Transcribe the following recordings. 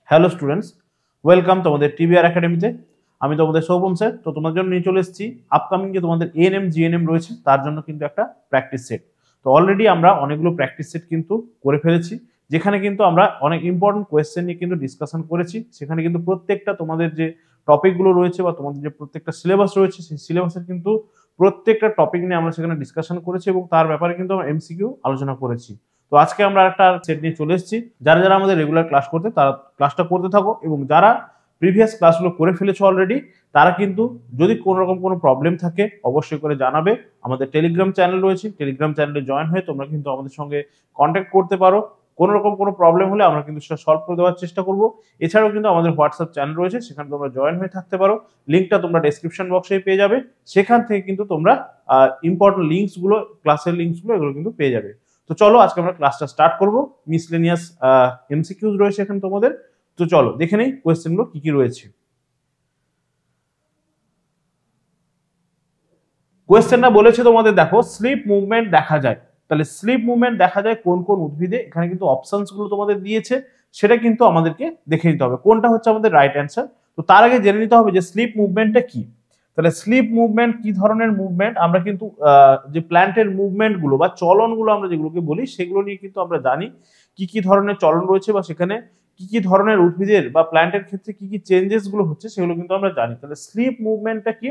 Hello students, welcome তোমাদের TBR একাডেমিতে। আমি তোমাদের সৌপম স্যার। তো তোমাদের জন্য নিয়ে চলে এসেছি আপকামিং যে তোমাদের এএনএম জিএনএম রয়েছে তার জন্য কিন্তু একটা প্র্যাকটিস সেট। তো অলরেডি আমরা অনেকগুলো প্র্যাকটিস সেট কিন্তু করে ফেলেছি, যেখানে কিন্তু আমরা অনেক ইম্পর্টেন্ট কোয়েশ্চেন নিয়ে কিন্তু ডিসকাশন করেছি। সেখানে কিন্তু প্রত্যেকটা তোমাদের যে টপিকগুলো রয়েছে বা তোমাদের যে প্রত্যেকটা সিলেবাস রয়েছে সেই সিলেবাসের কিন্তু প্রত্যেকটা টপিক নিয়ে আমরা সেখানে ডিসকাশন করেছি এবং তার ব্যাপারে কিন্তু আমরা এমসিকিউ আলোচনা করেছি। তো আজকে আমরা একটা সেট নিয়ে চলে এসেছি। যারা যারা আমাদের রেগুলার ক্লাস করতে তারা ক্লাসটা করতে থাকো, এবং যারা প্রিভিয়াস ক্লাসগুলো করে ফেলেছো অলরেডি তারা কিন্তু যদি কোনো রকম কোনো প্রবলেম থাকে অবশ্যই করে জানাবে। আমাদের টেলিগ্রাম চ্যানেল রয়েছে, টেলিগ্রাম চ্যানেলে জয়েন হয়ে তোমরা কিন্তু আমাদের সঙ্গে কন্ট্যাক্ট করতে পারো। কোনো রকম কোনো প্রবলেম হলে আমরা কিন্তু সেটা সলভ করে দেওয়ার চেষ্টা করব। এছাড়াও কিন্তু আমাদের হোয়াটসঅ্যাপ চ্যানেল রয়েছে, সেখানে তোমরা জয়েন হয়ে থাকতে পারো। লিঙ্কটা তোমরা ডেসক্রিপশন বক্সেই পেয়ে যাবে। সেখান থেকে কিন্তু তোমরা ইম্পর্টেন্ট লিঙ্কসগুলো, ক্লাসের লিঙ্কসগুলো এগুলো কিন্তু পেয়ে যাবে। তো চলো আজকে আমরা ক্লাসটা স্টার্ট করব। মিসলেনিয়াস এমসিকিউজ রয়েছে এখানে তোমাদের। তো চলো দেখে নেই কোয়েশ্চেনগুলো কি কি রয়েছে। কোয়েশ্চেনটা বলেছে তোমাদের, দেখো স্লিপ মুভমেন্ট দেখা যায়। তাহলে স্লিপ মুভমেন্ট দেখা যায় কোন কোন উদ্ভিদে, এখানে কিন্তু অপশনস গুলো তোমাদের দিয়েছে, সেটা কিন্তু আমাদেরকে দেখে নিতে হবে কোনটা হচ্ছে আমাদের রাইট অ্যান্সার। তো তার আগে জেনে নিতে হবে যে স্লিপ মুভমেন্টটা কি। তাহলে স্লিপ মুভমেন্ট কি ধরনের মুভমেন্ট, আমরা কিন্তু যে প্ল্যান্টের মুভমেন্ট গুলো বা চলনগুলো আমরা যেগুলোকে বলি সেগুলো নিয়ে কিন্তু আমরা জানি কি কি ধরনের চলন রয়েছে বা সেখানে কি কি ধরনের উদ্ভিদের বা প্ল্যান্টের ক্ষেত্রে কি কি চেঞ্জেস গুলো হচ্ছে সেগুলো কিন্তু আমরা জানি। তাহলে স্লিপ মুভমেন্টটা কি?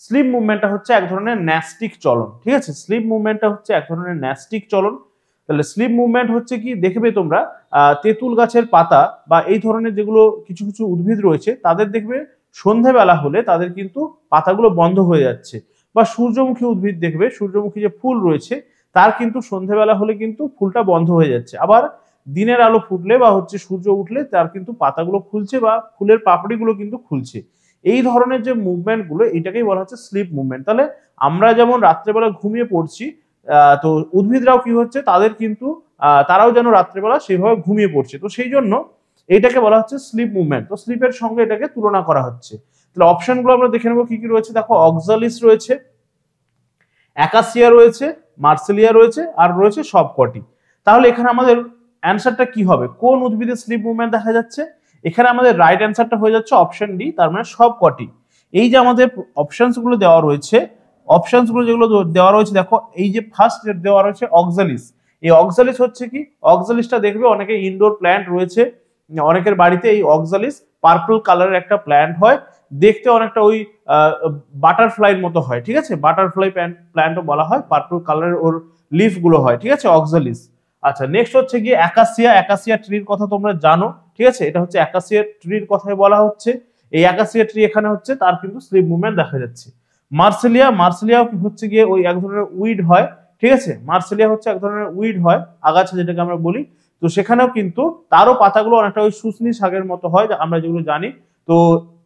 স্লিপ মুভমেন্টটা হচ্ছে এক ধরনের ন্যাস্টিক চলন। ঠিক আছে, স্লিপ মুভমেন্টটা হচ্ছে এক ধরনের ন্যাস্টিক চলন। তাহলে স্লিপ মুভমেন্ট হচ্ছে কি, দেখবে তোমরা তেঁতুল গাছের পাতা বা এই ধরনের যেগুলো কিছু কিছু উদ্ভিদ রয়েছে তাদের দেখবে সন্ধ্যাবেলা হলে তাদের কিন্তু পাতাগুলো বন্ধ হয়ে যাচ্ছে। বা সূর্যমুখী উদ্ভিদ দেখবে, সূর্যমুখী যে ফুল রয়েছে তার কিন্তু সন্ধ্যাবেলা হলে কিন্তু ফুলটা বন্ধ হয়ে যাচ্ছে। আবার দিনের আলো ফুটলে বা হচ্ছে সূর্য উঠলে তার কিন্তু পাতাগুলো খুলছে বা ফুলের পাপড়িগুলো কিন্তু খুলছে। এই ধরনের যে মুভমেন্ট গুলো এটাকেই বলা হচ্ছে স্লিপ মুভমেন্ট। তাহলে আমরা যেমন রাত্রেবেলা ঘুমিয়ে পড়ছি, তো উদ্ভিদরাও কি হচ্ছে, তাদের কিন্তু তারাও যেন রাত্রেবেলা সেভাবে ঘুমিয়ে পড়ছে। তো সেই জন্য এইটাকে বলা হচ্ছে স্লিপ মুভমেন্ট। তো স্লিপের সঙ্গে এটাকে তুলনা করা হচ্ছে। তাহলে অপশনগুলো আমরা দেখে নেবো কি কি রয়েছে। দেখো অক্সালিস রয়েছে, অ্যাকাসিয়া রয়েছে, মার্সেলিয়া রয়েছে, আর রয়েছে সবকটি। তাহলে এখানে আমাদের অ্যান্সারটা কি হবে, কোন উদ্ভিদে স্লিপ মুভমেন্ট দেখা যাচ্ছে? এখানে আমাদের রাইট অ্যান্সারটা হয়ে যাচ্ছে অপশন ডি, তার মানে সবকটি। এই যে আমাদের অপশনস গুলো দেওয়া রয়েছে, অপশনস গুলো যেগুলো দেওয়া রয়েছে, দেখো এই যে ফার্স্ট দেওয়া রয়েছে অক্সালিস। এই অক্সালিস হচ্ছে কি, অক্সালিসটা দেখবে অনেকে ইনডোর প্ল্যান্ট রয়েছে, অনেকের বাড়িতে এই অক্সালিস পার্পল কালারের একটা প্ল্যান্ট হয়, দেখতে অনেকটা ওই বাটারফ্লাইয়ের মতো হয়। ঠিক আছে, বাটারফ্লাই প্ল্যান্টও বলা হয়, পার্পল কালারের ওর লিফ গুলো হয়। ঠিক আছে, অক্সালিস। আচ্ছা, নেক্সট হচ্ছে গিয়ে অ্যাকাসিয়া। অ্যাকাসিয়া ট্রির কথা তোমরা জানো। ঠিক আছে, এটা হচ্ছে অ্যাকাসিয়া ট্রির কথাই বলা হচ্ছে। এই অ্যাকাসিয়া ট্রি এখানে হচ্ছে, তার কিন্তু স্লিপ মুভমেন্ট দেখা যাচ্ছে। মার্সেলিয়া, মার্সেলিয়া হচ্ছে গিয়ে ওই এক ধরনের উইড হয়। ঠিক আছে, মার্সেলিয়া হচ্ছে এক ধরনের উইড হয়, আগাছা যেটাকে আমরা বলি। তো সেখানেও কিন্তু তারও পাতাগুলো অনেকটা ওই শুষ্নি শাকের মতো হয়, আমরা যেগুলো জানি। তো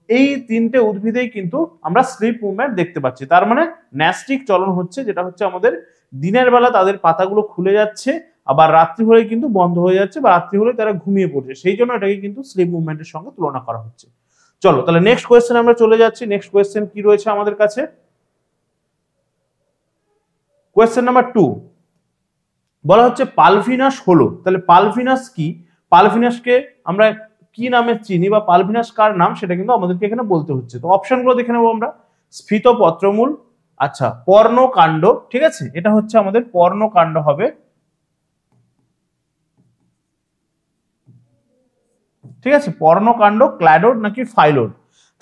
এই তিনটে উদ্ভিদেই কিন্তু আমরা স্লিপ মুভমেন্ট দেখতে পাচ্ছি। তার মানে ন্যাস্টিক চলন হচ্ছে, যেটা হচ্ছে আমাদের দিনের বেলা তাদের পাতাগুলো খুলে যাচ্ছে, আবার রাত্রি হলে কিন্তু বন্ধ হয়ে যাচ্ছে, বা রাত্রি হলে তারা ঘুমিয়ে পড়ছে। সেই জন্য এটাকে কিন্তু স্লিপ মুভমেন্টের সঙ্গে তুলনা করা হচ্ছে। চলো তাহলে নেক্সট কোয়েশ্চেন আমরা চলে যাচ্ছি। নেক্সট কোয়েশ্চেন কি রয়েছে আমাদের কাছে, কোয়েশ্চেন নাম্বার 2 বলা হচ্ছে পালভিনাস হলো। তাহলে পালভিনাস কি, পালভিনাসকে আমরা কি নামে চিনি বা পালভিনাস কার নাম, সেটা কিন্তু আমাদেরকে এখানে বলতে হচ্ছে। তো অপশনগুলো দেখে নেবো আমরা। স্ফীত পত্রমূল, আচ্ছা পর্ণকাণ্ড, ঠিক আছে, এটা হচ্ছে আমাদের পর্ণকাণ্ড হবে। ঠিক আছে, পর্ণকাণ্ড, ক্ল্যাডোড নাকি ফাইলোড।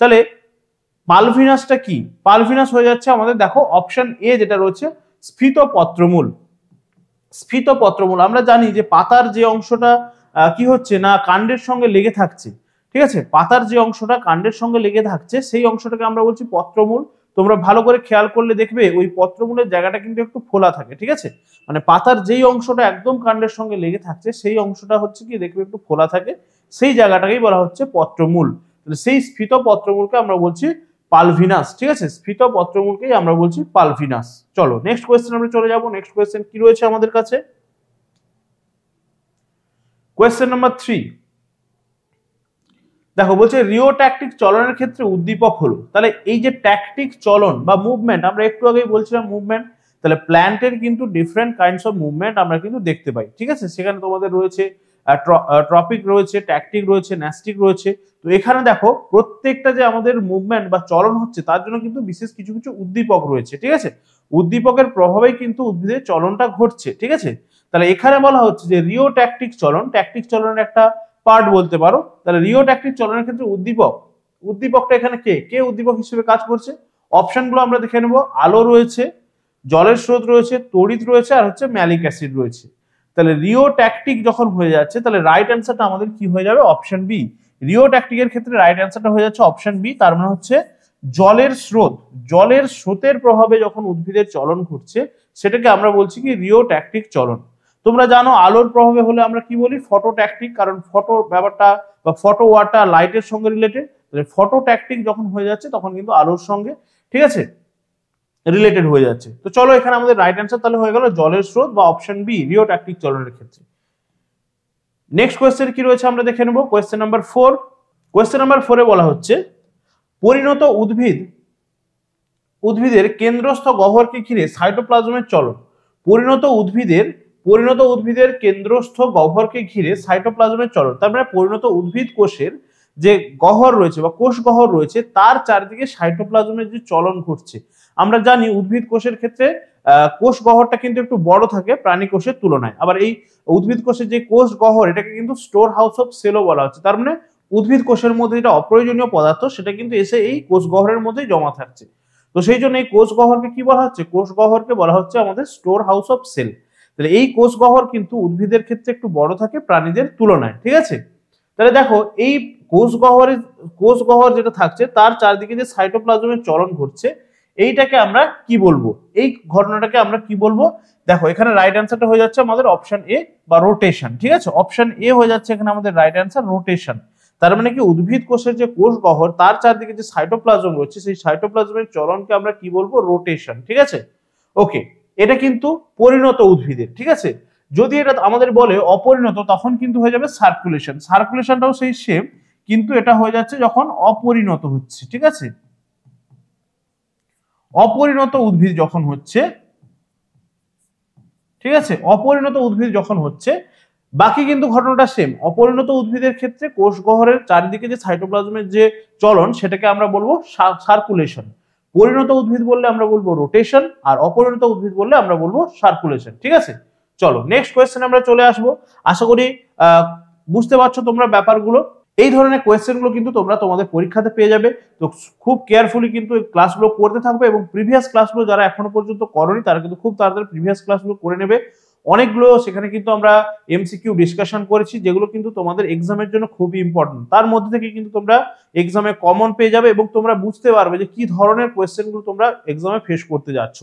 তাহলে পালভিনাসটা কি, পালভিনাস হয়ে যাচ্ছে আমাদের, দেখো অপশন এ যেটা রয়েছে স্ফীত পত্রমূল। স্ফীত পত্রমূল আমরা জানি যে পাতার যে অংশটা কি হচ্ছে না কাণ্ডের সঙ্গে লেগে থাকছে। ঠিক আছে, পাতার যে অংশটা কাণ্ডের সঙ্গে লেগে থাকছে সেই অংশটাকে আমরা বলছি পত্রমূল। তোমরা ভালো করে খেয়াল করলে দেখবে ওই পত্রমূলের জায়গাটা কিন্তু একটু ফোলা থাকে। ঠিক আছে, মানে পাতার যেই অংশটা একদম কাণ্ডের সঙ্গে লেগে থাকছে সেই অংশটা হচ্ছে কি দেখবে একটু ফোলা থাকে, সেই জায়গাটাকেই বলা হচ্ছে পত্রমূল। তাহলে সেই স্ফীত পত্রমূলকে আমরা বলছি পালভিনাস। ঠিক আছে, স্ফীত পত্রমূলকেই আমরা বলছি পালভিনাস। চলো নেক্সট কোয়েশ্চেন আমরা চলে যাব। নেক্সট কোয়েশ্চেন কি রয়েছে আমাদের কাছে, কোয়েশ্চেন নাম্বার 3 দেখো বলছে রিওট্যাকটিক চলনের ক্ষেত্রে উদ্দীপক হলো। তাহলে এই যে ট্যাকটিক চলন বা মুভমেন্ট, আমরা একটু আগেই বলছিলাম মুভমেন্ট, তাহলে প্ল্যান্টের কিন্তু ডিফারেন্ট কাইন্ডস অফ মুভমেন্ট আমরা কিন্তু দেখতে পাই। ঠিক আছে, সেখানে তোমাদের রয়েছে ট্রপিক রয়েছে, ট্যাকটিক রয়েছে, ন্যাস্টিক রয়েছে। তো এখানে দেখো প্রত্যেকটা যে আমাদের মুভমেন্ট বা চলন হচ্ছে তার জন্য কিন্তু বিশেষ কিছু কিছু উদ্দীপক রয়েছে, ঠিক আছে? উদ্দীপকের প্রভাবেই কিন্তু উদ্ভিদের চলনটা ঘটছে, ঠিক আছে? তাহলে এখানে বলা হচ্ছে যে রিওট্যাকটিক চলন, ট্যাকটিক চলনের একটা পার্ট বলতে পারো। তাহলে রিওট্যাকটিক চলনের ক্ষেত্রে উদ্দীপকটা এখানে কে উদ্দীপক হিসেবে কাজ করছে? অপশনগুলো আমরা দেখে নেব। আলো রয়েছে, জলের স্রোত রয়েছে, তড়িৎ রয়েছে, আর হচ্ছে ম্যালিক অ্যাসিড রয়েছে। তাহলে রিওট্যাকটিক যখন হয়ে যাচ্ছে তাহলে রাইট অ্যান্সারটা আমাদের কি হয়ে যাবে? Option B. রিওট্যাকটিকের ক্ষেত্রে রাইট অ্যান্সারটা হয়ে যাচ্ছে অপশন বি। তার মানে হচ্ছে জলের স্রোতের প্রভাবে যখন উদ্ভিদের চলন ঘটছে সেটাকে আমরা বলছি কি রিওট্যাকটিক চলন। তোমরা জানো আলোর প্রভাবে হলে আমরা কি বলি? ফটোট্যাকটিক, কারণ ফটো ব্যাপারটা বা ফটো ওয়াটা লাইটের সঙ্গে রিলেটেড। তাহলে ফটোট্যাকটিক যখন হয়ে যাচ্ছে তখন কিন্তু আলোর সঙ্গে, ঠিক আছে, রিলেটেড হয়ে যাচ্ছে। তো চলো এখানে আমাদের রাইট অ্যান্সার তাহলে হয়ে গেল জলের স্রোত বা অপশন বি রিওট্যাকটিক চলনের ক্ষেত্রে। নেক্সট কোয়েশ্চেন কি রয়েছে আমরা দেখে নেব। Question number 4। কোয়েশ্চেন নাম্বার 4 এ বলা হচ্ছে পরিণত উদ্ভিদের কেন্দ্রস্থ গহ্বরকে ঘিরে সাইটোপ্লাজমের চলন। পরিণত উদ্ভিদের কেন্দ্রস্থ গহ্বরকে ঘিরে সাইটোপ্লাজমের চলন। তার মানে পরিণত উদ্ভিদ কোষের যে গহ্বর রয়েছে বা কোষ গহ্বর রয়েছে তার চারদিকে সাইটোপ্লাজমের যে চলন ঘটছে। আমরা জানি উদ্ভিদ কোষের ক্ষেত্রে কোষ গহ্বরটা কিন্তু একটু বড় থাকে প্রাণী কোষের তুলনায়। আবার এই উদ্ভিদ কোষের যে কোষ গহ্বর এটাকে কিন্তু স্টোর হাউস অফ সেলও বলা হচ্ছে। তার মানে উদ্ভিদ কোষের মধ্যে যেটা অপ্রয়োজনীয় পদার্থ সেটা কিন্তু এসে এই কোষ গহ্বরের মধ্যেই জমা থাকছে। তো সেই জন্য এই কোষ গহ্বরকে কি বলা হচ্ছে? কোষ গহ্বরকে বলা হচ্ছে আমাদের স্টোর হাউস অফ সেল। তাহলে এই কোষ গহ্বর কিন্তু উদ্ভিদের ক্ষেত্রে একটু বড় থাকে প্রাণীদের তুলনায়, ঠিক আছে? তাহলে দেখো এই কোষ গহ্বর যেটা থাকছে তার চারদিকে যে সাইটোপ্লাজমের চলন ঘটছে এইটাকে আমরা কি বলবো? এই ঘটনাটাকে আমরা কি বলবো? দেখো এখানে রাইট অ্যান্সারটা হয়ে যাচ্ছে আমাদের অপশন এ বা রোটেশন, ঠিক আছে? অপশন এ হয়ে যাচ্ছে এখানে আমাদের রাইট অ্যান্সার রোটেশন। তার মানে কি উদ্ভিদ কোষের যে কোষ গহ্বর তার চারদিকে যে সাইটোপ্লাজম রয়েছে সেই সাইটোপ্লাজমের চলনকে আমরা কি বলবো? রোটেশন, ঠিক আছে? ওকে, এটা কিন্তু পরিণত উদ্ভিদের, ঠিক আছে? যদি এটা আমাদের বলে অপরিণত তখন কিন্তু হয়ে যাবে সার্কুলেশন। সার্কুলেশনটাও সেই সেম, কিন্তু এটা হয়ে যাচ্ছে যখন অপরিণত হচ্ছে, ঠিক আছে? অপরিণত উদ্ভিদ যখন হচ্ছে, ঠিক আছে, অপরিণত উদ্ভিদ যখন হচ্ছে বাকি কিন্তু ঘটনাটা সেম। অপরিণত উদ্ভিদের ক্ষেত্রে কোষ গহ্বরের চারিদিকে যে সাইটোপ্লাজমের যে চলন সেটাকে আমরা বলবো সার্কুলেশন। পরিণত উদ্ভিদ বললে আমরা বলবো রোটেশন, আর অপরিণত উদ্ভিদ বললে আমরা বলবো সার্কুলেশন, ঠিক আছে? চলো নেক্সট কোয়েশ্চেন আমরা চলে আসবো। আশা করি বুঝতে পারছো তোমরা ব্যাপারগুলো। এই ধরনের কোয়েশ্চেনগুলো কিন্তু তোমরা তোমাদের পরীক্ষাতে পেয়ে যাবে। তো খুব কেয়ারফুলি কিন্তু এই ক্লাসগুলো করতে থাকবে এবং প্রিভিয়াস ক্লাসগুলো যারা এখনো পর্যন্ত করোনি তারা কিন্তু খুব তাড়াতাড়ি প্রিভিয়াস ক্লাসগুলো করে নেবে। অনেকগুলো সেখানে কিন্তু আমরা এমসিকিউ ডিসকাশন করেছি যেগুলো কিন্তু তোমাদের এক্সামের জন্য খুবই ইম্পর্টেন্ট। তার মধ্যে থেকে কিন্তু তোমরা এক্সামে কমন পেয়ে যাবে এবং তোমরা বুঝতে পারবে যে কি ধরনের কোয়েশ্চেনগুলো তোমরা এক্সামে ফেস করতে যাচ্ছ।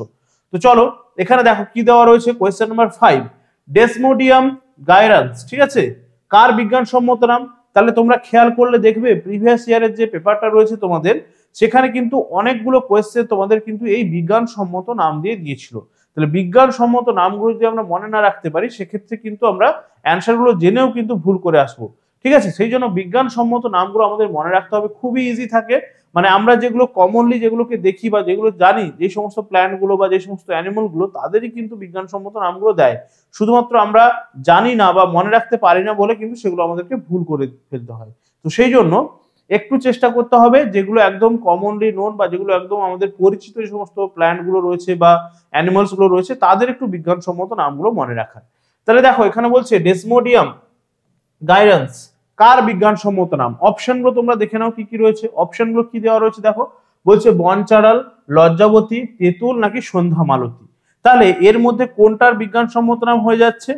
তো চলো এখানে দেখো কি দেওয়া রয়েছে। কোয়েশ্চেন নাম্বার 5, ডেসমোডিয়াম গাইরান্স, ঠিক আছে, কার বিজ্ঞানসম্মত নাম? তাহলে তোমরা খেয়াল করলে দেখবে প্রিভিয়াস ইয়ারের যে পেপারটা রয়েছে তোমাদের সেখানে কিন্তু অনেকগুলো কোয়েশ্চেন তোমাদের কিন্তু এই বিজ্ঞানসম্মত নাম দিয়ে দিয়েছিল। তাহলে বিজ্ঞানসম্মত নামগুলো যদি আমরা মনে না রাখতে পারি সেক্ষেত্রে কিন্তু আমরা অ্যান্সারগুলো জেনেও কিন্তু ভুল করে আসবো, ঠিক আছে? সেই জন্য বিজ্ঞানসম্মত নামগুলো আমাদের মনে রাখতে হবে, খুবই ইজি থাকে। মানে আমরা যেগুলো কমনলি যেগুলোকে দেখি বা যেগুলো জানি যে সমস্ত প্ল্যান্ট গুলো বা যে সমস্ত অ্যানিমাল গুলো তাদেরই কিন্তু বিজ্ঞানসম্মত নামগুলো দেয়। শুধুমাত্র আমরা জানি না বা মনে রাখতে পারি না বলে কিন্তু সেগুলো আমাদেরকে ভুল করে ফেলতে হয়। তো সেই জন্য একটু চেষ্টা করতে হবে যেগুলো একদম কমনলি নোন বা যেগুলো একদম আমাদের পরিচিত যে সমস্ত প্ল্যান্ট গুলো রয়েছে বা অ্যানিমালস গুলো রয়েছে তাদের একটু বিজ্ঞানসম্মত নামগুলো মনে রাখার। তাহলে দেখো এখানে বলছে ডেসমোডিয়াম গাইরান্স কার বিজ্ঞানসম্মত নাম? অপশনগুলো তোমরা দেখে নাও কি কি রয়েছে। অপশনগুলো কি দেওয়া রয়েছে দেখো, বলছে বনচাঁড়াল, লজ্জাবতী, তেঁতুল নাকি সন্ধ্যা মালতী। তাহলে এর মধ্যে কোনটার বিজ্ঞানসম্মত নাম হয়ে যাচ্ছে?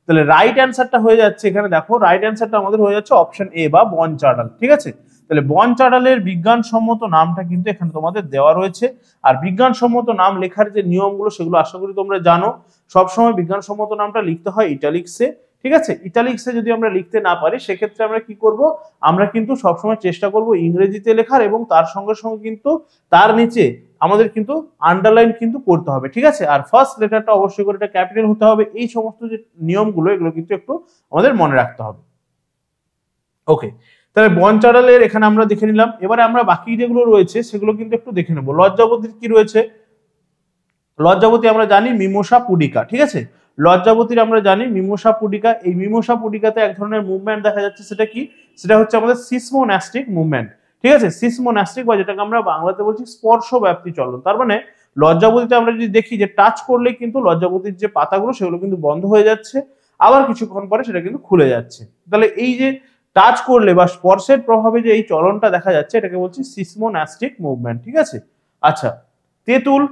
তাহলে রাইট অ্যান্সারটা হয়ে যাচ্ছে এখানে দেখো, রাইট অ্যান্সারটা আমাদের হয়ে যাচ্ছে অপশন এ বা বনচাঁড়াল, ঠিক আছে? তাহলে বনচাঁড়ালের বিজ্ঞানসম্মত নামটা কিন্তু এখানে তোমাদের দেওয়া রয়েছে। আর বিজ্ঞানসম্মত নাম লেখার যে নিয়মগুলো সেগুলো আশা করি তোমরা জানো। সবসময় বিজ্ঞানসম্মত নামটা লিখতে হয় ইটালিক্সে, ঠিক আছে? ইটালিক্সে যদি আমরা লিখতে না পারি সেক্ষেত্রে আমরা কি করব? আমরা কিন্তু সবসময় চেষ্টা করব ইংরেজিতে লেখার এবং তার সঙ্গে সঙ্গে কিন্তু তার নিচে আমাদের কিন্তু আন্ডারলাইন কিন্তু করতে হবে, ঠিক আছে? আর ফার্স্ট লেটারটা অবশ্যই করে এটা ক্যাপিটাল হতে হবে। এই সমস্ত যে নিয়মগুলো এগুলো কিন্তু একটু আমাদের মনে রাখতে হবে। ওকে, তাহলে বনচাঁড়ালের এখানে আমরা দেখে নিলাম। এবারে আমরা বাকি যেগুলো রয়েছে সেগুলো কিন্তু একটু দেখে নেব। লজ্জাবতীর কি রয়েছে? লজ্জাবতী আমরা জানি মিমোসা পুডিকা, ঠিক আছে? লজ্জাবতীর আমরা জানি মিমোসা পুডিকা, এই মিমোসা পুডিকাতে এক ধরনের মুভমেন্ট দেখা যাচ্ছে, সেটা কি, সেটা হচ্ছে আমাদের সিসমোন্যাস্টিক মুভমেন্ট। ঠিক আছে, সিসমোন্যাস্টিক বা যেটাকে আমরা বাংলাতে বলছি স্পর্শ ব্যাপ্তি চলন। তার মানে লজ্জাবতীতে আমরা যদি দেখি যে টাচ করলে কিন্তু লজ্জাবতীর যে পাতাগুলো সেগুলো কিন্তু বন্ধ হয়ে যাচ্ছে, আবার কিছুক্ষণ পরে সেটা কিন্তু খুলে যাচ্ছে। তাহলে এই যে টাচ করলে বা স্পর্শের প্রভাবে যে এই চলনটা দেখা যাচ্ছে এটাকে বলছি সিসমোন্যাস্টিক মুভমেন্ট। ঠিক আছে, আচ্ছা তেঁতুল,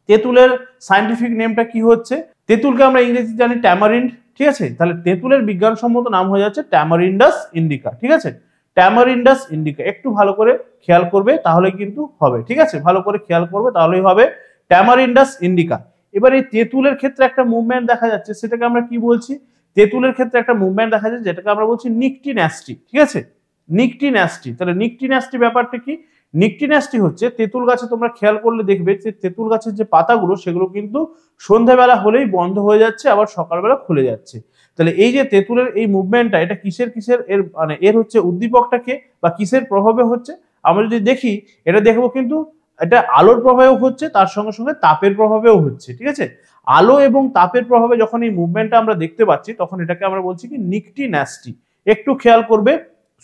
তেঁতুলের সায়েন্টিফিক নেমটা কি হচ্ছে, তেঁতুলকে আমরা ইংরেজি জানি ট্যামারিন্ড। ঠিক আছে, তাহলে তেঁতুলের বিজ্ঞানসম্মত নাম হয়ে যাচ্ছে ট্যামারিন্ডাস ইন্ডিকা। ঠিক আছে, ট্যামারিন্ডাস ইন্ডিকা, একটু ভালো করে খেয়াল করবে তাহলে কিন্তু হবে। ঠিক আছে, ভালো করে খেয়াল করবে তাহলেই হবে, ট্যামারিন্ডাস ইন্ডিকা। এবার এই তেঁতুলের ক্ষেত্রে একটা মুভমেন্ট দেখা যাচ্ছে, সেটাকে আমরা কি বলছি, তেঁতুলের ক্ষেত্রে একটা মুভমেন্ট দেখা যাচ্ছে যেটাকে আমরা বলছি নিকটিন্যাস্টি। ঠিক আছে, নিকটিন্যাস্টি। তাহলে নিকটিন্যাস্টি ব্যাপারটা কি, নিকটিন্যাস্টি হচ্ছে তেঁতুল গাছে তোমরা খেয়াল করলে দেখবে যে তেঁতুল গাছের যে পাতাগুলো সেগুলো কিন্তু সন্ধ্যাবেলা হলেই বন্ধ হয়ে যাচ্ছে, আবার সকালবেলা খুলে যাচ্ছে। তাহলে এই যে তেঁতুলের এই মুভমেন্টটা, এটা কিসের কিসের এর মানে এর হচ্ছে উদ্দীপকটাকে বা কিসের প্রভাবে হচ্ছে, আমরা যদি দেখি এটা দেখবো কিন্তু এটা আলোর প্রভাবেও হচ্ছে, তার সঙ্গে সঙ্গে তাপের প্রভাবেও হচ্ছে। ঠিক আছে, আলো এবং তাপের প্রভাবে যখন এই মুভমেন্টটা আমরা দেখতে পাচ্ছি তখন এটাকে আমরা বলছি কি নিকটিন্যাস্টি। একটু খেয়াল করবে,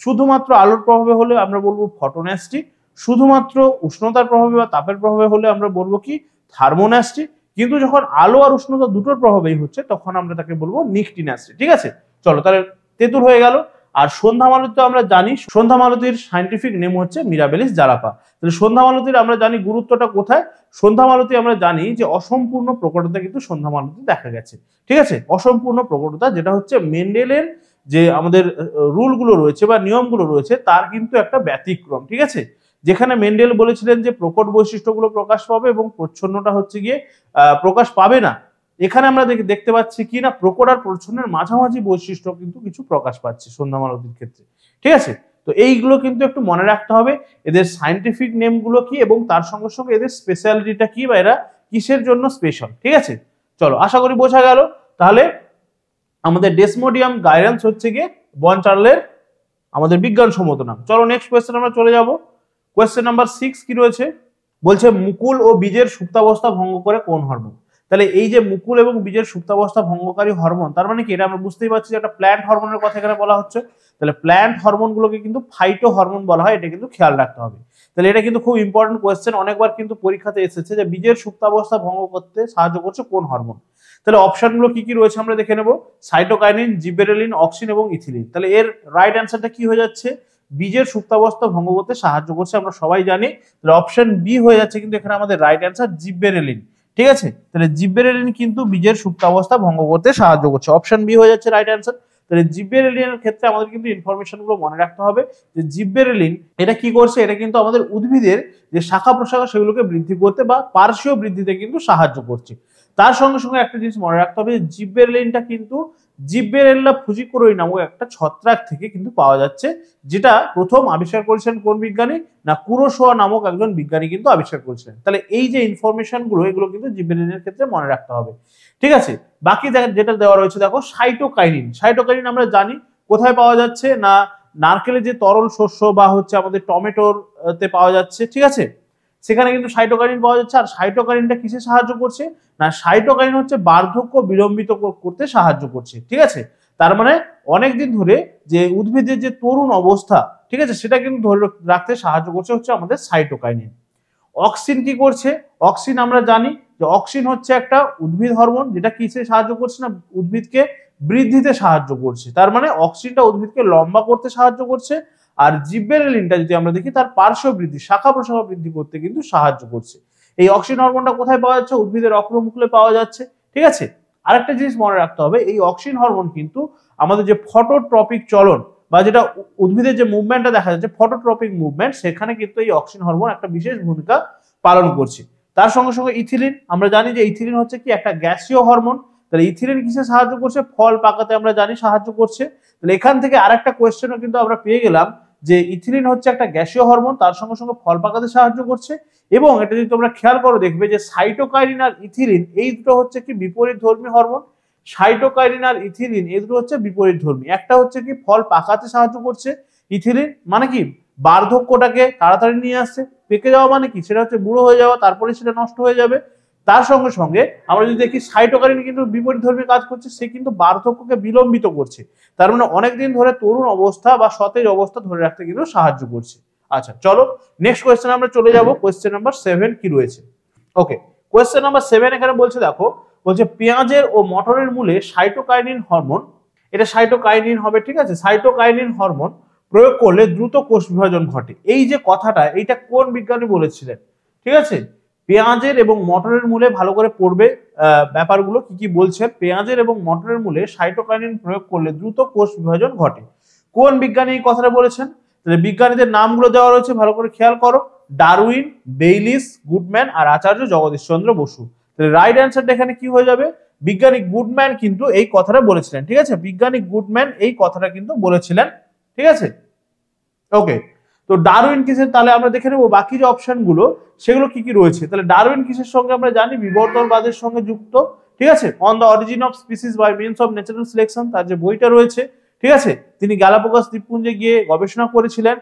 শুধুমাত্র আলোর প্রভাবে হলে আমরা বলবো ফটোন্যাস্টি, শুধুমাত্র উষ্ণতার প্রভাবে বা তাপের প্রভাবে হলে আমরা বলবো কি থার্মোন্যাস্টি, কিন্তু যখন আলো আর উষ্ণতা দুটোর প্রভাবেই হচ্ছে তখন আমরা তাকে বলবো নিকটিন্যাস্টি। ঠিক আছে, চলো তাহলে তেঁতুল হয়ে গেল। আর সন্ধ্যা মালতী তো আমরা জানি, সন্ধ্যা মালতীর সায়েন্টিফিক নেম হচ্ছে মিরাবেলিস জারাপা। তাহলে সন্ধ্যা মালতীর আমরা জানি গুরুত্বটা কোথায়, সন্ধ্যা মালতী আমরা জানি যে অসম্পূর্ণ প্রকটতা কিন্তু সন্ধ্যা মালতী দেখা গেছে। ঠিক আছে, অসম্পূর্ণ প্রকটতা যেটা হচ্ছে মেন্ডেলের যে আমাদের রুলগুলো রয়েছে বা নিয়মগুলো রয়েছে তার কিন্তু একটা ব্যতিক্রম। ঠিক আছে, যেখানে মেন্ডেল বলেছিলেন যে প্রকট বৈশিষ্ট্যগুলো প্রকাশ পাবে এবং প্রচ্ছন্নটা হচ্ছে গিয়ে প্রকাশ পাবে না, এখানে আমরা দেখতে পাচ্ছি কি না প্রকট আর প্রচ্ছন্নের মাঝামাঝি বৈশিষ্ট্য কিন্তু কিছু প্রকাশ পাচ্ছে সন্ধ্যা মালতীর ক্ষেত্রে। ঠিক আছে, তো এইগুলো কিন্তু একটু মনে রাখতে হবে, এদের সায়েন্টিফিক নেমগুলো কি এবং তার সঙ্গে সঙ্গে এদের স্পেশালিটিটা কি বা এরা কিসের জন্য স্পেশাল। ঠিক আছে, চলো আশা করি বোঝা গেল। তাহলে আমাদের ডেসমোডিয়াম গাইরেন্স হচ্ছে গিয়ে বন চার্লের আমাদের বিজ্ঞানসম্মত নাম। চলো নেক্সট কোয়েশ্চেন আমরা চলে যাব। কোয়েশ্চেন নাম্বার 6 কি রয়েছে, বলছে মুকুল ও বীজের সুপ্তাবস্থা ভঙ্গ করে কোন হরমোন। তাহলে এই যে মুকুল এবং বীজের সুপ্তাবস্থা ভঙ্গকারী হরমোন, তার মানে কি, এটা আমরা বুঝতেই পারছি যে একটা প্ল্যান্ট হরমোনের কথা এখানে বলা হচ্ছে। তাহলে প্ল্যান্ট হরমোনগুলোকে কিন্তু ফাইটো হরমোন বলা হয়, এটা কিন্তু খেয়াল রাখতে হবে। তাহলে এটা কিন্তু খুব ইম্পর্টেন্ট কোয়েশ্চেন, অনেকবার কিন্তু পরীক্ষাতে এসেছে যে বীজের সুপ্তাবস্থা ভঙ্গ করতে সাহায্য করছে কোন হরমোন। তাহলে অপশনগুলো কি কি রয়েছে আমরা দেখে নেব, সাইটোকাইনিন, জিবেরেলিন, অক্সিন এবং ইথিলিন। তাহলে এর রাইট অ্যান্সারটা কি হয়ে যাচ্ছে, বীজের সুপ্তাবস্থা ভঙ্গ করতে সাহায্য করছে, আমরা সবাই জানি। তাহলে অপশন বি হয়ে যাচ্ছে কিন্তু এখানে আমাদের রাইট অ্যান্সার জিবেরেলিন। ঠিক আছে, তাহলে জিবেরেলিন কিন্তু বীজের সুপ্তাবস্থা ভঙ্গ করতে সাহায্য করছে, অপশন বি হয়ে যাচ্ছে রাইট অ্যান্সার। তাহলে জিবেরেলিনের ক্ষেত্রে আমাদের কিন্তু ইনফরমেশন গুলো মনে রাখতে হবে যে জিবেরেলিন এটা কি করছে, এটা কিন্তু আমাদের উদ্ভিদের যে শাখা প্রশাখা সেগুলোকে বৃদ্ধি করতে বা পার্শ্বীয় বৃদ্ধিতে কিন্তু সাহায্য করছে। তার সঙ্গে সঙ্গে একটা জিনিস মনে রাখতে হবে, জিবেরেলিনটা কিন্তু জিবেরেল্লা ফুজিকোরোই নামক একটা ছত্রাক থেকে কিন্তু পাওয়া যাচ্ছে, যেটা প্রথম আবিষ্কার করেছিলেন কোন বিজ্ঞানী না কুরোশোয়া নামক একজন বিজ্ঞানী কিন্তু আবিষ্কার করেছিলেন। তাহলে এই যে ইনফরমেশন গুলো এগুলো কিন্তু জিবেরেলিনের ক্ষেত্রে মনে রাখতে হবে। ঠিক আছে, বাকি যেটা দেওয়া রয়েছে দেখো সাইটোকাইনিন। সাইটোকাইনিন আমরা জানি কোথায় পাওয়া যাচ্ছে না নারকেলের যে তরল শস্য বা হচ্ছে আমাদের টমেটোর তে পাওয়া যাচ্ছে। ঠিক আছে, সেখানে কিন্তু সাইটোকাইনিন পাওয়া যাচ্ছে। আর সাইটোকাইনিনটা কিসে সাহায্য করছে না সাইটোকাইনিন হচ্ছে বার্ধক্য বিলম্বিত করতে সাহায্য করছে। ঠিক আছে, তার মানে অনেকদিন ধরে যে উদ্ভিদের যে তরুণ অবস্থা, ঠিক আছে, সেটা কিন্তু ধরে রাখতে সাহায্য করছে হচ্ছে আমাদের সাইটোকাইনিন। অক্সিন কি করছে, অক্সিন আমরা জানি যে অক্সিন হচ্ছে একটা উদ্ভিদ হরমোন, যেটা কিসে সাহায্য করছে না উদ্ভিদকে বৃদ্ধিতে সাহায্য করছে। তার মানে অক্সিনটা উদ্ভিদকে লম্বা করতে সাহায্য করছে, আর জিবেরেলিনটা যদি আমরা দেখি তার পার্শ্ব বৃদ্ধি শাখা প্রশাখা বৃদ্ধি করতে কিন্তু সাহায্য করছে। এই অক্সিন হরমোনটা কোথায় পাওয়া যাচ্ছে, উদ্ভিদের অগ্রমুকুলে পাওয়া যাচ্ছে। ঠিক আছে, আরেকটা জিনিস মনে রাখতে হবে, এই অক্সিন হরমোন কিন্তু আমাদের যে ফটোট্রপিক চলন বা যেটা উদ্ভিদের যে মুভমেন্টটা দেখা যাচ্ছে ফটোট্রপিক মুভমেন্ট, সেখানে কিন্তু এই অক্সিন হরমোন একটা বিশেষ ভূমিকা পালন করছে। তার সঙ্গে সঙ্গে ইথিলিন, আমরা জানি যে ইথিলিন হচ্ছে কি একটা গ্যাসীয় হরমোন। তাহলে ইথিলিন কিসে সাহায্য করছে, ফল পাকাতে আমরা জানি সাহায্য করছে। তাহলে এখান থেকে আরেকটা কোয়েশ্চেনও কিন্তু আমরা পেয়ে গেলাম যে ইথিলিন হচ্ছে একটা গ্যাসীয় হরমোন, তার সঙ্গে সঙ্গে ফল পাকাতে সাহায্য করছে। এবং এটা যদি তোমরা খেয়াল করো দেখবে যে সাইটোকাইনিন আর ইথিলিন এই দুটো হচ্ছে কি বিপরীতধর্মী হরমোন। সাইটোকাইনিন আর ইথিলিন এই দুটো হচ্ছে বিপরীতধর্মী। একটা হচ্ছে কি ফল পাকাতে সাহায্য করছে ইথিলিন, মানে কি বার্ধক্যটাকে তাড়াতাড়ি নিয়ে আসছে। পেকে যাওয়া মানে কি, সেটা হচ্ছে বুড়ো হয়ে যাওয়া, তারপরে সেটা নষ্ট হয়ে যাবে। তার সঙ্গে সঙ্গে আমরা যদি দেখি সাইটোকাইনিন কিন্তু বিপরীতধর্মী কাজ করছে, সে কিন্তু বার্ধক্যকে বিলম্বিত করছে, তার মানে অনেকদিন ধরে তরুণ অবস্থা বা সতেজ অবস্থা ধরে রাখতে কিন্তু সাহায্য করছে। আচ্ছা চলো নেক্সট কোয়েশ্চেন আমরা চলে যাব। কোয়েশ্চেন নাম্বার 7 কি রয়েছে? ওকে, কোয়েশ্চেন নাম্বার 7 এখানে বলছে, দেখো বলছে পেঁয়াজের ও মটরের মূলে সাইটোকাইনিন হরমোন, এটা সাইটোকাইনিন হবে, ঠিক আছে, সাইটোকাইনিন হরমোন প্রয়োগ করলে দ্রুত কোষ বিভাজন ঘটে। এই যে কথাটা, এইটা কোন বিজ্ঞানী বলেছিলেন? ঠিক আছে, পেঁয়াজের এবং মটরের মূলে ভালো করে পড়বে ব্যাপারগুলো কি কি বলছে। পেঁয়াজের এবং মটরের মূলে সাইটোকাইনিন প্রয়োগ করলে দ্রুত কোষ বিভাজন ঘটে। কোন বিজ্ঞানী এই কথাটা বলেছেন? তাহলে বিজ্ঞানীদের নামগুলো দেওয়া রয়েছে, ভালো করে খেয়াল করো। ডারউইন, বেইলিস, গুডম্যান আর আচার্য জগদীশ চন্দ্র বসু। তাহলে রাইট অ্যান্সারটা এখানে কি হয়ে যাবে? বিজ্ঞানী গুডম্যান কিন্তু এই কথাটা বলেছিলেন। ঠিক আছে, বিজ্ঞানী গুডম্যান এই কথাটা কিন্তু বলেছিলেন। ঠিক আছে, ওকে। তো ডারউইন কিসের, তাহলে আমরা দেখে নেবো বাকি যে অপশন গুলো সেগুলো কি কি রয়েছে। তাহলে ডারউইন কিসের সঙ্গে আমরা জানি? বিবর্তনবাদের সঙ্গে যুক্ত। ঠিক আছে, on the origin of species by means of natural selection, তার যে বইটা রয়েছে, ঠিক আছে, তিনি গ্যালাপাগোস দ্বীপপুঞ্জে গিয়ে গবেষণা করেছিলেন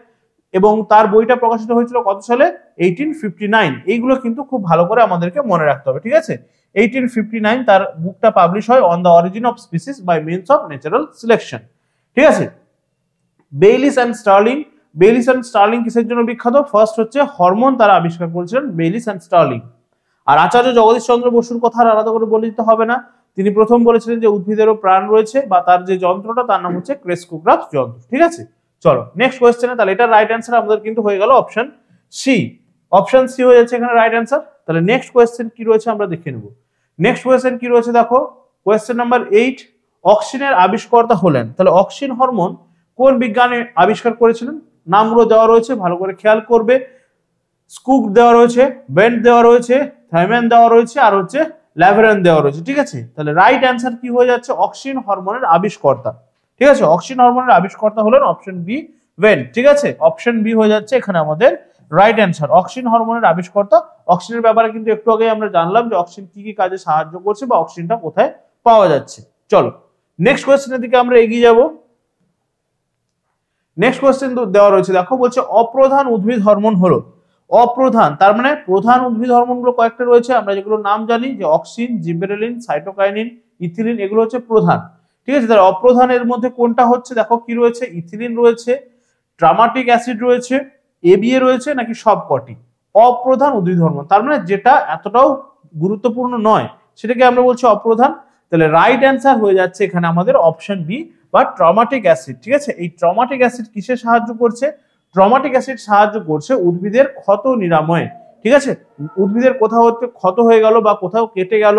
এবং তার বইটা প্রকাশিত হয়েছিল কত সালে? 1859। এইগুলো কিন্তু খুব ভালো করে আমাদেরকে মনে রাখতে হবে। ঠিক আছে, 1859 তার বুকটা পাবলিশ হয়, on the origin of species by means of natural selection. ঠিক আছে, Bayliss and Starling, Bayliss and Starling কিসের জন্য বিখ্যাত? ফার্স্ট হচ্ছে হরমোন তারা আবিষ্কার করেছিলেন, বেইলিস অ্যান্ড স্টার্লিং। আর আচার্য জগদীশ চন্দ্র বসুর কথা আর আলাদা করে বলে দিতে হবে না, তিনি প্রথম বলেছিলেন যে উদ্ভিদেরও প্রাণ রয়েছে, বা তার যে যন্ত্রটা তার নাম হচ্ছে ক্রেস্কোগ্রাফ যন্ত্র। ঠিক আছে, চলো নেক্সট কোয়েশ্চেনে। তাহলে এটা রাইট অ্যান্সার আমাদের কিন্তু হয়ে গেল অপশন সি। অপশন সি হয়ে যাচ্ছে এখানে রাইট অ্যান্সার। তাহলে নেক্সট কোয়েশ্চেন কি রয়েছে আমরা দেখে নেব। নেক্সট কোয়েশ্চেন কি রয়েছে দেখো, কোয়েশ্চেন নাম্বার 8, অক্সিনের আবিষ্কর্তা হলেন। তাহলে অক্সিন হরমোন কোন বিজ্ঞানী আবিষ্কার করেছিলেন? নামগুলো দেওয়া রয়েছে, ভালো করে খেয়াল করবে। স্কুক দেওয়া রয়েছে, বেন্ট দেওয়া রয়েছে, থাইম্যান দেওয়া রয়েছে, আর হচ্ছে ল্যাভেরেন দেওয়া রয়েছে। ঠিক আছে, তাহলে রাইট অ্যান্সার কি হয়ে যাচ্ছে? অক্সিন হরমোনের আবিষ্কর্তা। ঠিক আছে, অক্সিন হরমোনের আবিষ্কর্তা হলেন অপশন বি, বেন্ট। ঠিক আছে, অপশন বি হয়ে যাচ্ছে এখানে আমাদের রাইট অ্যান্সার। অক্সিন হরমোনের আবিষ্কর্তা। অক্সিনের ব্যাপারে কিন্তু একটু আগে আমরা জানলাম যে অক্সিন কি কি কাজে সাহায্য করছে বা অক্সিনটা কোথায় পাওয়া যাচ্ছে। চলো নেক্সট কোয়েশ্চেনের দিকে আমরা এগিয়ে যাব। নেক্সট কোয়েশ্চেন দেওয়া রয়েছে, দেখো বলছে অপ্রধান উদ্ভিদ হরমোন হলো। অপ্রধান তার মানে প্রধান উদ্ভিদ হরমোনগুলো কয়েকটা রয়েছে, আমরা যেগুলো নাম জানি যে অক্সিন, জিবেরেলিন, সাইটোকাইনিন, ইথিলিন, এগুলো হচ্ছে প্রধান। ঠিক আছে, তাহলে অপ্রধানের মধ্যে কোনটা হচ্ছে? দেখো কি রয়েছে, ইথিলিন রয়েছে, ট্রামাটিক অ্যাসিড রয়েছে, এবিএ রয়েছে, নাকি সবকটি? অপ্রধান উদ্ভিদ হরমোন তার মানে যেটা এতটাও গুরুত্বপূর্ণ নয় সেটাকে আমরা বলছি অপ্রধান। তাহলে রাইট অ্যান্সার হয়ে যাচ্ছে এখানে আমাদের অপশন বি বা ট্রমাটিক অ্যাসিড। ঠিক আছে, এই ট্রমাটিক অ্যাসিড কিসে সাহায্য করছে? ট্রমাটিক অ্যাসিড সাহায্য করছে উদ্ভিদের ক্ষত নিরাময়ে। ঠিক আছে, উদ্ভিদের কোথাও ক্ষত হয়ে গেল বা কোথাও কেটে গেল,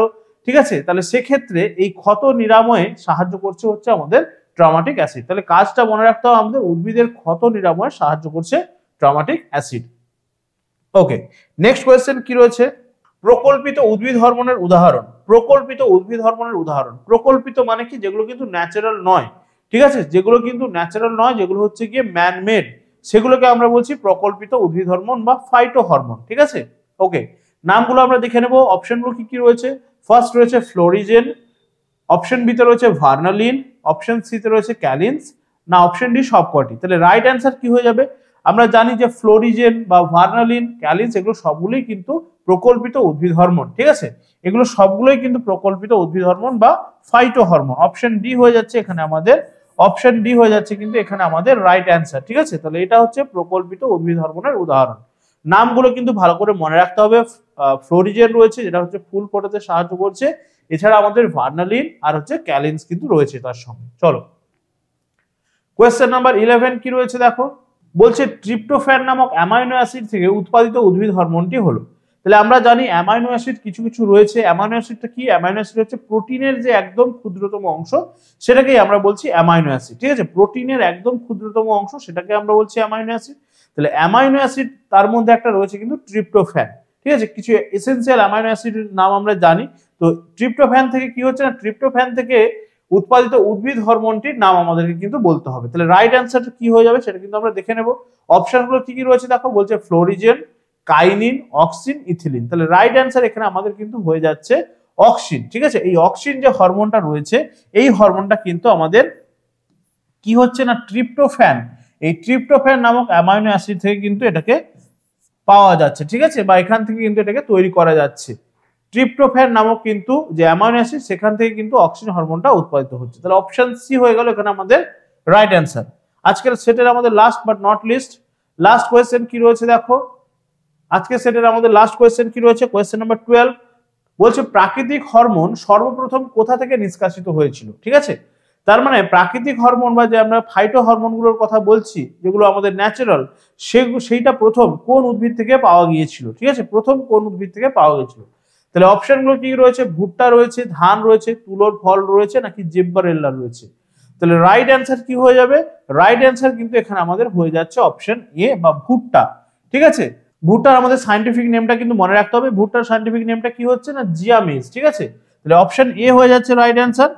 ঠিক আছে, তাহলে সেক্ষেত্রে এই ক্ষত নিরাময়ে সাহায্য করছে হচ্ছে আমাদের ট্রমাটিক অ্যাসিড। তাহলে কাজটা মনে রাখতে হবে আমাদের, উদ্ভিদের ক্ষত নিরাময়ে সাহায্য করছে ট্রমাটিক অ্যাসিড। ওকে, নেক্সট কোয়েশ্চেন কি রয়েছে? প্রকল্পিত উদ্ভিদ হরমোনের উদাহরণ। প্রকল্পিত উদ্ভিদ হরমোনের উদাহরণ, প্রকল্পিত মানে কি? যেগুলো কিন্তু ন্যাচারাল নয়। ঠিক আছে, যেগুলো কিন্তু ন্যাচারাল নয়, যেগুলো হচ্ছে গিয়ে ম্যান মেড, সেগুলোকে আমরা বলছি প্রকল্পিত উদ্ভিদ হরমোন বা ফাইটো হরমোন। ঠিক আছে, ওকে, নামগুলো আমরা দেখে নেব। অপশনগুলো কি কি রয়েছে? ফার্স্ট রয়েছে ফ্লোরিজেন, অপশন বি তে রয়েছে ভার্নালিন, অপশন সি তে রয়েছে ক্যালিন্স, না অপশন ডি সবকটি। তাহলে রাইট অ্যান্সার কি হয়ে যাবে? আমরা জানি যে ফ্লোরিজেন বা ভার্নালিন, ক্যালিন্স এগুলো সবগুলোই কিন্তু প্রকল্পিত উদ্ভিদ হরমোন। ঠিক আছে, এগুলো সবগুলোই কিন্তু প্রকল্পিত উদ্ভিদ হরমোন বা ফাইটো হরমোন। অপশন ডি হয়ে যাচ্ছে এখানে আমাদের, অপশন ডি হয়ে যাচ্ছে কিন্তু এখানে আমাদের রাইট অ্যান্সার। ঠিক আছে, তাহলে এটা হচ্ছে প্রকল্পিত উদ্ভিদ হরমোনের উদাহরণ। নামগুলো কিন্তু ভালো করে মনে রাখতে হবে। ফ্লোরিজেন রয়েছে যেটা হচ্ছে ফুল ফোটাতে সাহায্য করছে, এছাড়া আমাদের ভার্নালিন আর হচ্ছে ক্যালিন্স কিন্তু রয়েছে তার সঙ্গে। চলো কোয়েশ্চেন নাম্বার 11 কি রয়েছে দেখো, বলছে ট্রিপ্টোফ্যান নামক অ্যামাইনো অ্যাসিড থেকে উৎপাদিত উদ্ভিদ হরমোনটি হলো। তাহলে আমরা জানি অ্যামাইনো অ্যাসিড কিছু কিছু রয়েছে। অ্যামাইনো অ্যাসিডটা কি? অ্যামাইনো অ্যাসিড হচ্ছে প্রোটিনের যে একদম ক্ষুদ্রতম অংশ, সেটাকেই আমরা বলছি অ্যামাইনো অ্যাসিড। ঠিক আছে, প্রোটিনের একদম ক্ষুদ্রতম অংশ সেটাকে আমরা বলছি অ্যামাইনো অ্যাসিড। তাহলে অ্যামাইনো অ্যাসিড তার মধ্যে একটা রয়েছে কিন্তু ট্রিপ্টোফ্যান। ঠিক আছে, কিছু এসেনশিয়াল অ্যামাইনো অ্যাসিডের নাম আমরা জানি। তো ট্রিপ্টোফ্যান থেকে কি হচ্ছে না, ট্রিপ্টোফ্যান থেকে উৎপাদিত উদ্ভিদ হরমোনটির নাম আমাদেরকে কিন্তু বলতে হবে। তাহলে রাইট অ্যান্সার কি হয়ে যাবে সেটা কিন্তু আমরা দেখে নেব। অপশনগুলো কি কি রয়েছে দেখো, বলছে ফ্লোরিজেন, কাইনিন, অক্সিন, ইথিলিন। তাহলে রাইট অ্যান্সার এখানে আমাদের কিন্তু হয়ে যাচ্ছে অক্সিন। ঠিক আছে, এই অক্সিন যে হরমোনটা রয়েছে এই হরমোনটা কিন্তু আমাদের কি হচ্ছে না, ট্রিপ্টোফ্যান, এই ট্রিপ্টোফ্যান নামক অ্যামাইনো অ্যাসিড থেকে কিন্তু এটাকে পাওয়া যাচ্ছে। ঠিক আছে, বা এখান থেকে কিন্তু এটাকে তৈরি করা যাচ্ছে। ট্রিপ্টোফ্যান নামক কিন্তু যে অ্যামাইনো অ্যাসিড সেখান থেকে কিন্তু অক্সিন হরমোনটা উৎপাদিত হচ্ছে। তাহলে অপশন সি হয়ে গেল এখানে আমাদের রাইট অ্যান্সার। আজকের সেটের আমাদের last but not list last question কি রয়েছে দেখো, আজকের সেটের আমাদের লাস্ট কোয়েশ্চেন কি রয়েছে, কোয়েশ্চেন নাম্বার 12 বলছে প্রাকৃতিক হরমোন সর্বপ্রথম কোথা থেকে নিষ্কাশিত হয়েছিল। ঠিক আছে, তার মানে প্রাকৃতিক হরমোন বা যে আমরা ফাইটো হরমোনগুলোর কথা বলছি যেগুলো আমাদের ন্যাচারাল, সেইটা প্রথম কোন উদ্ভিদ থেকে পাওয়া গিয়েছিল। ঠিক আছে, প্রথম কোন উদ্ভিদ থেকে পাওয়া গিয়েছিল। তাহলে অপশনগুলো কি রয়েছে, ভুট্টা রয়েছে, ধান রয়েছে, তুলোর ফল রয়েছে, নাকি জিব্বারেল্লা রয়েছে। তাহলে রাইট অ্যান্সার কি হয়ে যাবে, রাইট অ্যান্সার কিন্তু এখানে আমাদের হয়ে যাচ্ছে অপশন এ বা ভুট্টা। ঠিক আছে, ভুট্টার আমাদের সায়েন্টিফিক নেমটা কিন্তু মনে রাখতে হবে, ভুট্টার সায়েন্টিফিক নেমটা কি হচ্ছে না জিয়া মেজ। ঠিক আছে, তাহলে অপশন এ হয়ে যাচ্ছে রাইট অ্যান্সার,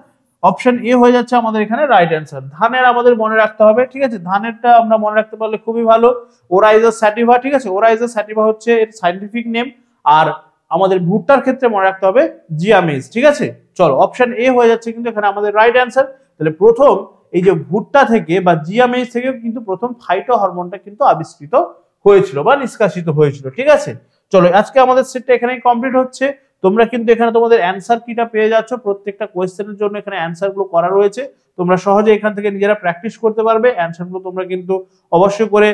অপশন এ হয়ে যাচ্ছে আমাদের এখানে রাইট অ্যান্সার। ধানের আমাদের মনে রাখতে হবে, ঠিক আছে, ধানেরটা আমরা মনে রাখতে পারলে খুবই ভালো, ওরাইজাস স্যাটিভা। ঠিক আছে, ওরাইজাস স্যাটিভা হচ্ছে এর সায়েন্টিফিক নেম, আর আমাদের ভুট্টার ক্ষেত্রে মনে রাখতে হবে জিয়া মেজ। ঠিক আছে, চলো অপশন এ হয়ে যাচ্ছে কিন্তু এখানে আমাদের রাইট অ্যান্সার। তাহলে প্রথম এই যে ভুট্টা থেকে বা জিয়া মেজ থেকে কিন্তু প্রথম ফাইটো হরমোনটা কিন্তু আবিষ্কৃত হয়েছিল বা নিষ্কাশিত হয়েছিল। ঠিক আছে, চলো আজকে আমাদের সেটটা এখানেই কমপ্লিট হচ্ছে। তোমরা কিন্তু এখানে তোমাদের অ্যান্সার কিটা পেয়ে যাচ্ছ, প্রত্যেকটা কোয়েশ্চেনের জন্য এখানে অ্যান্সার গুলো করা রয়েছে। তোমরা সহজে এখান থেকে নিজেরা প্র্যাকটিস করতে পারবে, অ্যান্সার গুলো তোমরা কিন্তু অবশ্যই করে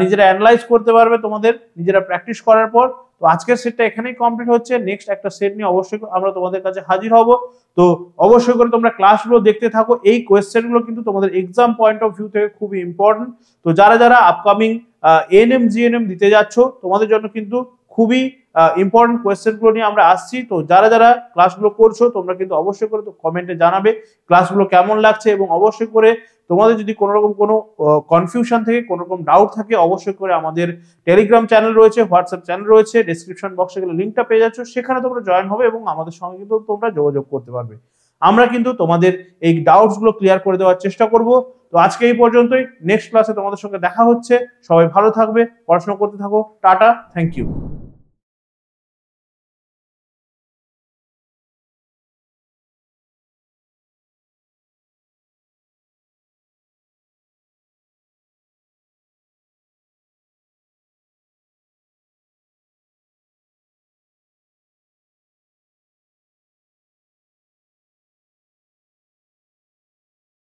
নিজেরা অ্যানালাইজ করতে পারবে তোমাদের নিজেরা প্র্যাকটিস করার পর। তো আজকের সেটটা এখানেই কমপ্লিট হচ্ছে, নেক্সট একটা সেট নিয়ে অবশ্যই আমরা তোমাদের কাছে হাজির হব। তো অবশ্যই করে তোমরা ক্লাসগুলো দেখতে থাকো, এই কোয়েশ্চেনগুলো কিন্তু তোমাদের এক্সাম পয়েন্ট অফ ভিউ থেকে খুবই ইম্পর্টেন্ট। তো যারা যারা আপকামিং এএনএম জিএনএম দিতে যাচ্ছ তোমাদের জন্য কিন্তু খুবই ইম্পর্টেন্ট কোয়েশ্চেনগুলো নিয়ে আমরা আসছি। তো যারা যারা ক্লাসগুলো করছো তোমরা কিন্তু অবশ্যই করে কমেন্টে জানাবে ক্লাসগুলো কেমন লাগছে, এবং অবশ্যই করে তোমাদের যদি কোনো রকম কোনো কনফিউশন থেকে কোনো রকম ডাউট থাকে অবশ্যই করে আমাদের টেলিগ্রাম চ্যানেল রয়েছে, হোয়াটসঅ্যাপ চ্যানেল রয়েছে, ডেসক্রিপশন বক্সে গেলে লিঙ্কটা পেয়ে যাচ্ছ, সেখানে তোমরা জয়েন হবে এবং আমাদের সঙ্গে কিন্তু তোমরা যোগাযোগ করতে পারবে। আমরা কিন্তু তোমাদের এই ডাউটস গুলো ক্লিয়ার করে দেওয়ার চেষ্টা করব। তো আজকে এই পর্যন্তই, নেক্সট ক্লাসে তোমাদের সঙ্গে দেখা হচ্ছে। সবাই ভালো থাকবে, পড়াশোনা করতে থাকো, টাটা, থ্যাংক ইউ।